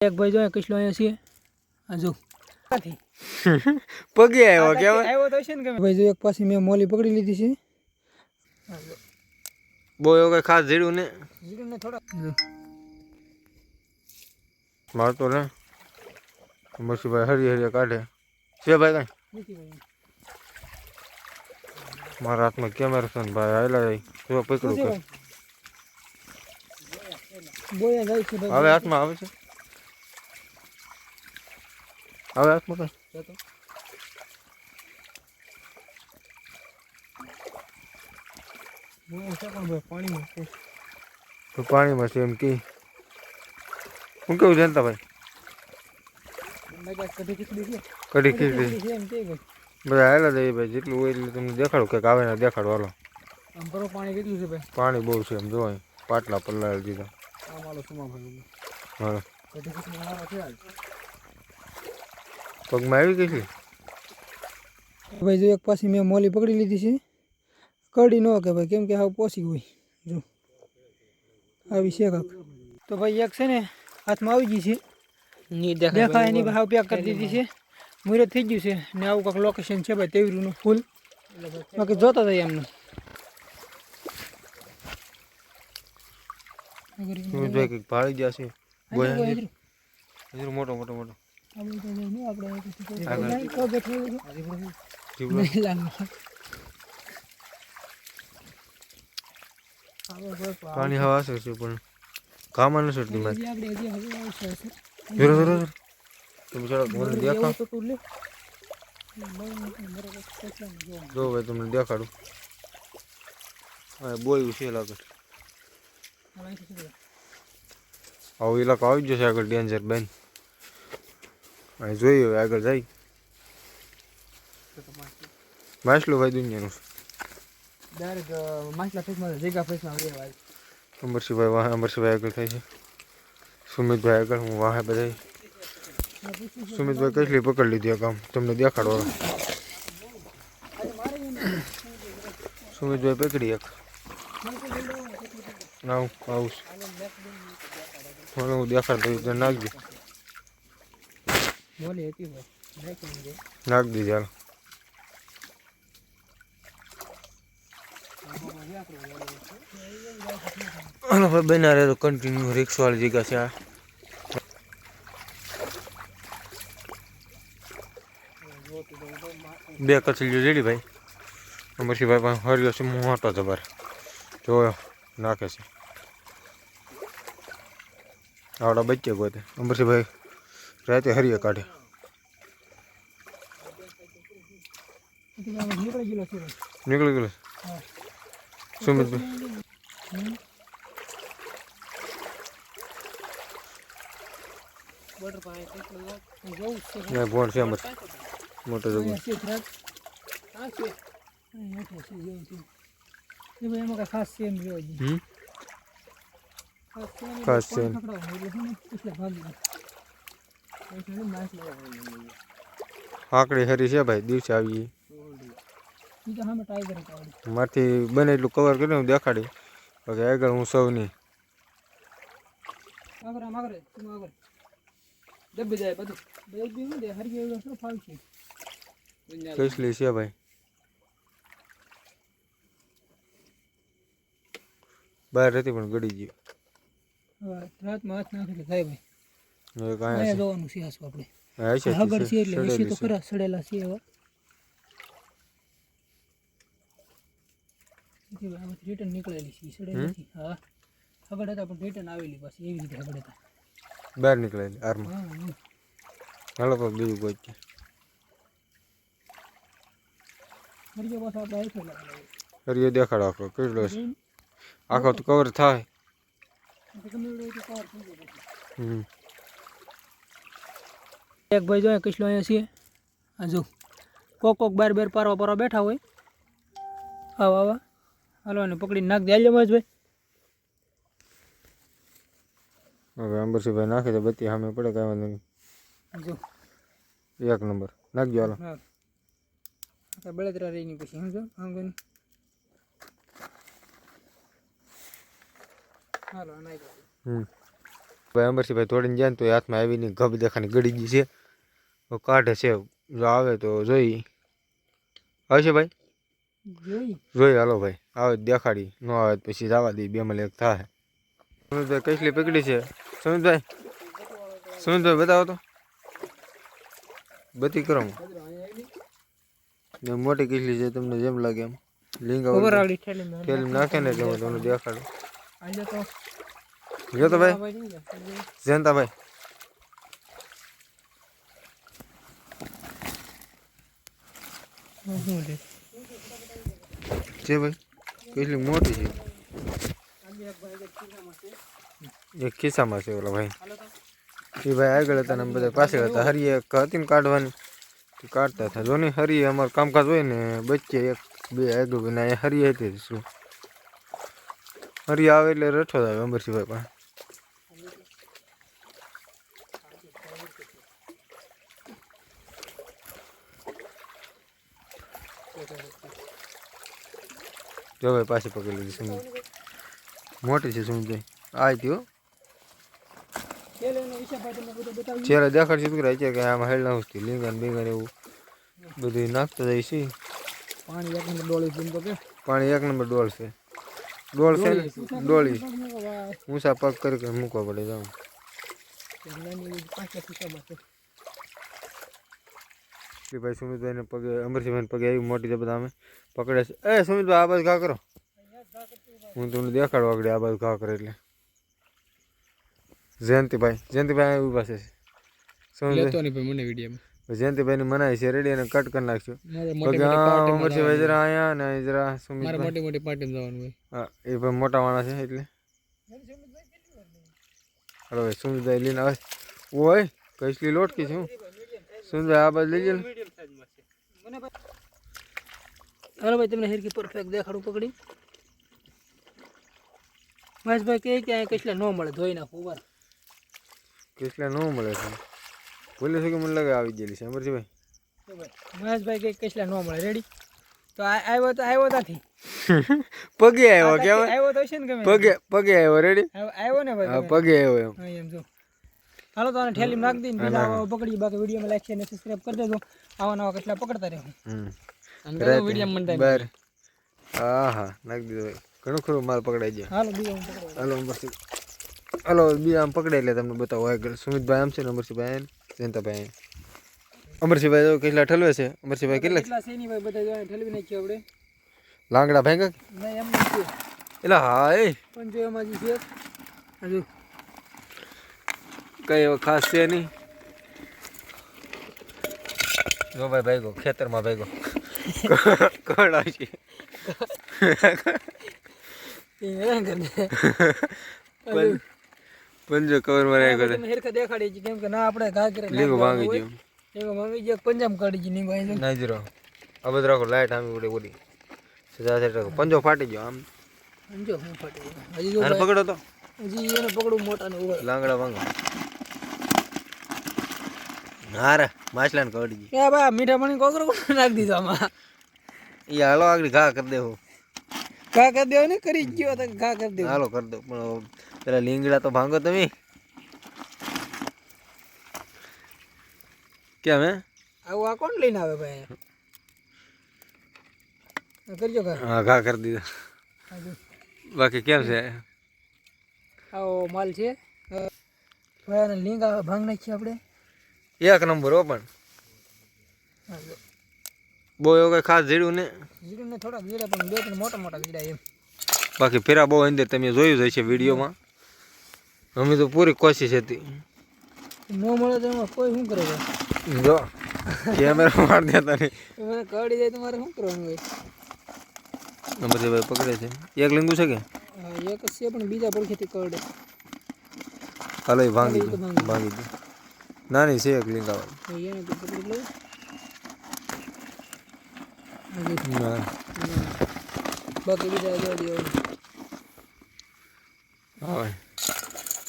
એક ભાઈ જો કેટલો અહીંયા છે આ જો પગે આવ્યો કેમ આવ્યો તો છે ને કે ભાઈ જો એક પાછી મેં મોલી પકડી લીધી છે બહુ એવું કઈ ખાસ જીડું ને થોડા મારતો ને પછી ભાઈ હરી હરી કાઢે છે ભાઈ કઈ મારા હાથમાં કેમેરા છે ને ભાઈ હાલા જાય જો પકડું કે બોયા જાય છે હવે હાથમાં આવે છે હવે હાથમાં કઈ પાણીમાં છે એમ કે હું કેવું જનતા ભાઈ કઢી ખીચડી બધા હાલા દઈએ ભાઈ જેટલું હોય એટલું તમને દેખાડું કંઈક આવે ને દેખાડો હાલો પાણી કેટલું છે ભાઈ પાણી બહુ છે એમ જોવાય પાટલા પલ્લા દીધા હા પગમાં આવી ગઈ છે ભાઈ જો એક પાછી મેં મોલી પકડી લીધી છે કડી ન કે ભાઈ કેમ કે હાવ પોસી હોય જો આવી છે કાક તો ભાઈ એક છે ને હાથમાં આવી ગઈ છે દેખાય એની હાવ પેક કરી દીધી છે મુહૂર્ત થઈ ગયું છે ને આવું કાંક લોકેશન છે ભાઈ તેવીનું ફૂલ બાકી જોતા હતા એમને કંઈક ભાળી ગયા છે મોટો મોટો મોટો પાણી હવા છે પણ કામમાં નથી સડતી મારે તમે ચડો મને દેખાડ જો ભાઈ તમને દેખાડું હા બોયું છે લાગે આવો ઇલાકો આવી જશે આગળ ડેન્જર બેન અહીં જોઈએ હવે આગળ જાય માછલું ભાઈ દુનિયાનું અમરસિંહભાઈ વાહ અમરસિંહભાઈ આગળ થાય છે સુમિતભાઈ આગળ હું વાહે બધા સુમિતભાઈ કેટલી પકડી લીધી કામ તમને દેખાડો સુમિતભાઈ પકડી એક આવું આવું હું દેખાડતો નાખજો નાખ દીધી હાલ હાલો ભાઈ બના રહે તો કન્ટિન્યુ રિક્સ વાળી જગ્યા છે આ બે કચલીઓ રેડી ભાઈ અમરસિંહભાઈ પણ હર્યો છે મોટો જબર જોયો નાખે છે આવડા બચ્ચે ગોતે અમરસિંહભાઈ રાતે હરીએ કાઢે નીકળી ગયેલો સુમિતભાઈ ભોણ છે અમર મોટો જબર ખાસ છે ખાસ છે આકડી હરી છે ભાઈ દિવસે આવી મારથી બને એટલું કવર કરીને હું દેખાડી બાકી આગળ હું સૌ નહીં કઈસલી છે ભાઈ બહાર હતી પણ ગળી ગઈ રાતમાં હાથ નાખી થાય ભાઈ કાંઈ જોવાનું છે આસુ આપણે આગળ છે એટલે વિશે તો ખરા સડેલા છે એવા રિટર્ન નીકળેલી છે સડે નથી હા આગળ હતા પણ રિટર્ન આવેલી પાછી એવી રીતે આગળ હતા બહાર નીકળેલી આરમાં હાલો તો બીજું કોઈ હરિયો દેખાડો આખો કેટલો છે આખો તો કવર થાય એક ભાઈ જો કેટલો અહીંયા છે આ જો કોક બાર પારવા બેઠા હોય આવા આવા હાલો ને પકડીને નાખ દે ભાઈ હવે અંબરસિંહભાઈ નાખી દે બત્તી સામે પડે કાંઈ વાંધો નહીં જો એક નંબર નાખજો હાલો બળતરા રહી પછી સમજો આંગણ હાલો નાખી ભાઈ અમરસિંહભાઈ તોડીને જાય ને તો એ હાથમાં આવીને ગબ દેખાની ગળી ગઈ છે તો કાઢે છે જો આવે તો જોઈ આવશે ભાઈ જોઈ હાલો ભાઈ આવે દેખાડી ન આવે પછી જવા દઈ બેમાં એક થાય સુમિતભાઈ કઈસલી પકડી છે સુમિતભાઈ બતાવો તો બધી કરો મોટી કીસલી છે તમને જેમ લાગે એમ લીંગા ઠેલી નાખે ને એટલે હું તમને દેખાડું જો તો ભાઈ જયંતાભાઈ છે ભાઈ કેટલી મોટી છે એક ખિસ્સામાં છે ઓલા ભાઈ એ ભાઈ આગળ હતા ને બધા પાછળ હતા હરી એક હતી ને કાઢવાની કાઢતા હતા જો ને હરી અમારું કામકાજ હોય ને બચ્ચે એક બે આગળ બને અહીંયા હરી હતી શું હરી આવે એટલે રઠો જ આવે અમરસિંહભાઈ પાસે જો ભાઈ પાછી પકડી લીધી સુમિત મોટી છે સુમિતભાઈ આ થયો ચહેરા દેખાડશે તો છે કે આમાં હેલ નાખતી લીંગન બીંગન એવું બધું નાખતા જાય છે પાણી એક નંબર ડોળ છે ડોળ છે ડોળી ઊંચા પગ કરી મૂકવા પડે જાઉં ભાઈ સુમિતભાઈને પગે અમરસિંહભાઈને પગે આવી મોટી છે બધા અમે પકડે છે એ સુમિતભાઈ આ બાજુ ઘા કરો હું તમને દેખાડો આગળ આ બાજુ ઘા કરે એટલે જયંતિભાઈ ઉભા છે જયંતિભાઈ ને મનાય છે રેડી અને કટ કરી નાખશો અમરસિંહભાઈ જરા અહીંયા ને જરા સુમિતભાઈ હા એ ભાઈ મોટા વાળા છે એટલે હાલો ભાઈ સુમિતભાઈ લઈને આવે ઓય કઈસલી લોટકી છું સુમિતભાઈ આ બાજુ લઈ જાય હાલો ભાઈ તમને હિરકી પરફેક્ટ દેખાડું પકડી મહેશભાઈ કહે કે અહીંયા કેટલા ન મળે ધોઈ નાખું ઉભા કેટલા ન મળે છે બોલે છે કે મને લાગે આવી ગયેલી છે અમરસિંહભાઈ મહેશભાઈ કહે કેટલા ન મળે રેડી તો આવ્યો ત્યાંથી પગે આવ્યો કેમ આવ્યો તો હશે ને ગમે પગે આવ્યો રેડી આવ્યો ને ભાઈ પગે આવ્યો એમ જો હાલો તો આને ઠેલી નાખ દઈને બીજા પકડી બાકી વિડીયોમાં લાઈક શેર અને સબસ્ક્રાઇબ કરી દેજો આવા નવા કેટલા પકડતા રહેવું બર હા હા નાખી દીધો ભાઈ ઘણું ખરું માલ પકડાઈ જાય હાલો બીજા હાલો હાલો બીજા આમ પકડાય એટલે તમને બતાવો આગળ સુમિતભાઈ આમ છે ને અમરસિંહભાઈ જયંતાભાઈ અમરસિંહભાઈ તો કેટલા ઠલવે છે અમરસિંહભાઈ કેટલા છે નહીં ભાઈ બધા ઠલવી નાખીએ આપણે લાંગડા ભાઈ નહીં એમ છે એટલે હા એ પણ જો એમાં જે છે હજુ કઈ એવો ખાસ છે નહીં જો ભાઈ ભાઈગો ખેતરમાં ભાઈગો કોણ આવશે પંજો કવર માં રહી ગયો હેરખા દેખાડી છે કેમ કે ના આપણે ઘા કરે લીંગો ભાંગી ગયો લીંગો ભાંગી ગયો પંજામ કાઢી ગઈ લીંગો અહીં નહીં જરો આ બધું રાખો લાઈટ આમી ઉડે ઉડી સીધા સેટ રાખો પંજો ફાટી ગયો આમ સમજો હું ફાટી ગયો હજી જો પકડો તો હજી એને પકડું મોટા ને ઉભા લાંગડા ભાંગો હારે માછલાને કાઢી ગઈ એ બા મીઠા પાણી કોકરો નાખી દીધો આમાં એ હાલો આગળ ઘા કરી દેવું ઘા કરી દેવો ને કરી ગયો તો ઘા કરી દેવો હાલો કરી દો પણ પેલા લીંગડા તો ભાંગો તમે કેમ હે આવું આ કોણ લઈને આવે ભાઈ કરજો ઘા હા ઘા કરી દીધા બાકી કેમ છે આવો માલ છે ભાઈ આને લીંગા ભાંગ નાખીએ આપણે એક નંબર હો પણ બહુ એવું કઈ ખાસ જીડું ને જીરું ને થોડાક જીડા પણ બે ત્રણ મોટા મોટા જીડા એમ બાકી ફેરા બહુ અંદર તમે જોયું જ હશે વિડીયોમાં અમે તો પૂરી કોશિશ હતી ન મળે તો એમાં કોઈ શું કરે જો કેમેરા માર દેતા નહીં મને કડી જાય તો મારે શું કરવાનું હોય અમરસિંહભાઈ પકડે છે એક લીંબુ છે કે એક જ છે પણ બીજા પડખેથી કરડે હાલો એ ભાંગી ગયું ભાંગી ગયું નાની છે એક લીંગા એને તો પકડી લઉં બાકી બીજા જોડી હવે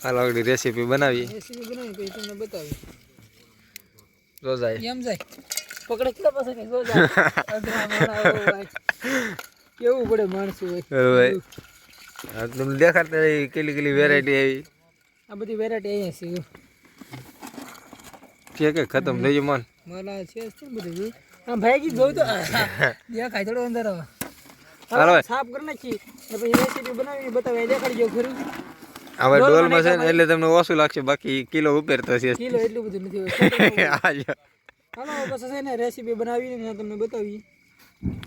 હાલો આગળ રેસીપી બનાવીએ રેસીપી બનાવી પછી તમને બતાવી રોજાય એમ જાય પકડે કેટલા પાસે કે રોજા કેવું પડે માણસો ભાઈ તમને દેખાડતા કેટલી કેટલી વેરાયટી આવી આ બધી વેરાયટી અહીંયા છે કે ખતમ થઈ ગયું મન મારા છે બધું જો આમ ભાઈ જોઉં તો દેખાય થોડો અંદર હાલો સાફ કરી નાખી ને પછી રેસીપી બનાવી બતાવે દેખાડી જો ખરું હવે ડોલમાં છે ને એટલે તમને ઓછું લાગશે બાકી કિલો ઉપર તો છે કિલો એટલું બધું નથી હોતું હાલો હાલો બસ છે ને રેસીપી બનાવીને મેં તમને બતાવી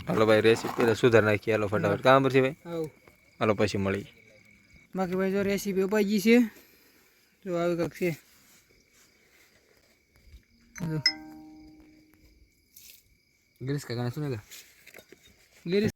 હાલો ભાઈ રેસીપી સુધાર નાખી હાલો ફટાફટ કામ પર છે ભાઈ આવ હાલો પછી મળી બાકી ભાઈ જો રેસીપી અપાઈ ગઈ છે જો આવી કાંક છે જો ગિરીશ કાકા શું ગિરીશ